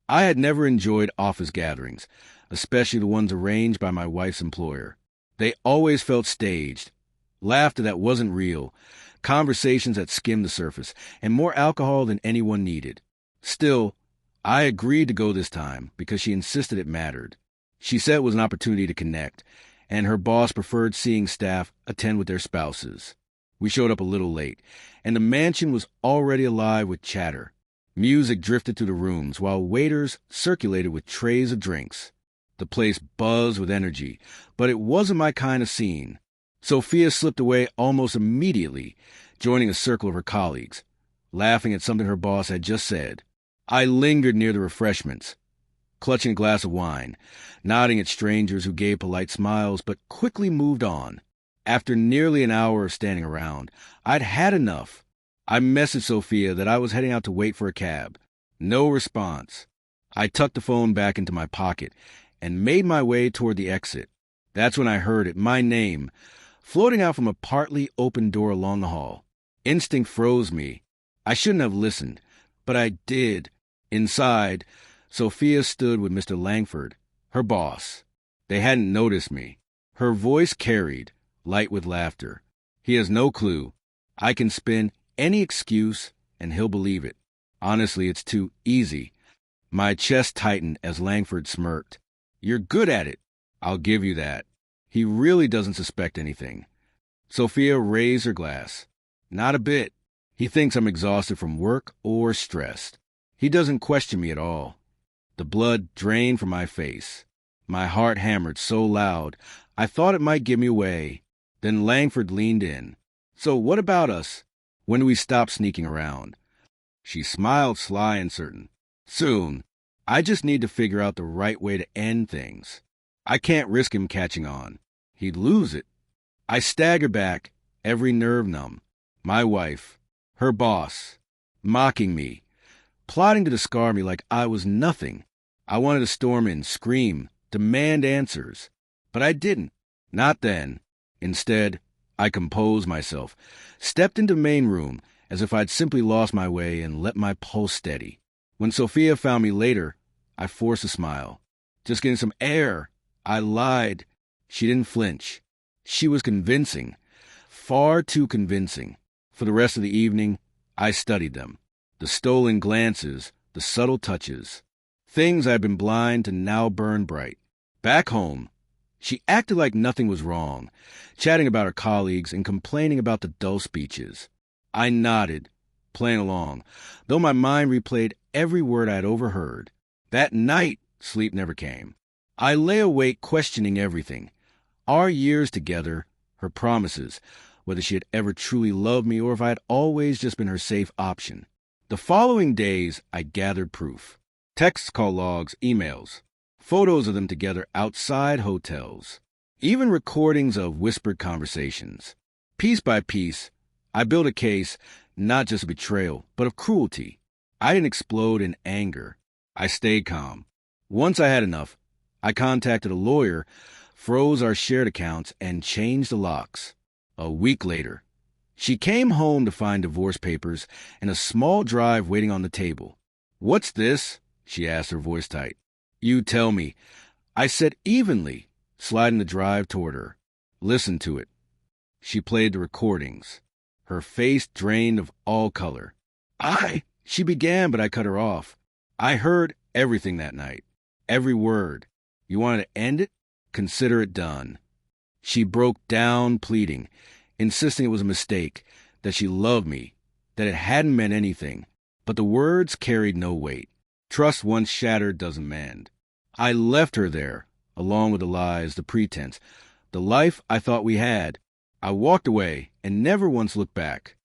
I had never enjoyed office gatherings, especially the ones arranged by my wife's employer. They always felt staged, laughter that wasn't real, conversations that skimmed the surface, and more alcohol than anyone needed. Still, I agreed to go this time because she insisted it mattered. She said it was an opportunity to connect, and her boss preferred seeing staff attend with their spouses. We showed up a little late, and the mansion was already alive with chatter. Music drifted through the rooms while waiters circulated with trays of drinks. The place buzzed with energy, but it wasn't my kind of scene. Sophia slipped away almost immediately, joining a circle of her colleagues, laughing at something her boss had just said. I lingered near the refreshments, clutching a glass of wine, nodding at strangers who gave polite smiles but quickly moved on. After nearly an hour of standing around, I'd had enough. I messaged Sophia that I was heading out to wait for a cab. No response. I tucked the phone back into my pocket and made my way toward the exit. That's when I heard it, my name, floating out from a partly open door along the hall. Instinct froze me. I shouldn't have listened, but I did. Inside, Sophia stood with Mr. Langford, her boss. They hadn't noticed me. Her voice carried, light with laughter. He has no clue. I can spin any excuse, and he'll believe it. Honestly, it's too easy. My chest tightened as Langford smirked. You're good at it. I'll give you that. He really doesn't suspect anything. Sophia raised her glass. Not a bit. He thinks I'm exhausted from work or stressed. He doesn't question me at all. The blood drained from my face. My heart hammered so loud, I thought it might give me away. Then Langford leaned in. So what about us? When do we stop sneaking around? She smiled sly and certain. Soon. I just need to figure out the right way to end things. I can't risk him catching on. He'd lose it. I staggered back, every nerve numb. My wife, her boss, mocking me, plotting to discard me like I was nothing. I wanted to storm in, scream, demand answers. But I didn't. Not then. Instead, I composed myself, stepped into the main room as if I'd simply lost my way and let my pulse steady. When Sophia found me later, I forced a smile. Just getting some air. I lied. She didn't flinch. She was convincing. Far too convincing. For the rest of the evening, I studied them. The stolen glances, the subtle touches. Things I'd been blind to now burn bright. Back home, she acted like nothing was wrong, chatting about her colleagues and complaining about the dull speeches. I nodded, playing along, though my mind replayed every word I had overheard. That night, sleep never came. I lay awake questioning everything. Our years together, her promises, whether she had ever truly loved me or if I had always just been her safe option. The following days, I gathered proof. Text call logs, emails. Photos of them together outside hotels, even recordings of whispered conversations. Piece by piece, I built a case, not just of betrayal, but of cruelty. I didn't explode in anger. I stayed calm. Once I had enough, I contacted a lawyer, froze our shared accounts, and changed the locks. A week later, she came home to find divorce papers and a small drive waiting on the table. "What's this?" she asked, her voice tight. "You tell me." I said evenly, sliding the drive toward her. "Listen to it." She played the recordings, her face drained of all color. She began, but I cut her off. I heard everything that night, every word. You wanted to end it? Consider it done. She broke down, pleading, insisting it was a mistake, that she loved me, that it hadn't meant anything. But the words carried no weight. Trust once shattered doesn't mend. I left her there, along with the lies, the pretense, the life I thought we had. I walked away and never once looked back.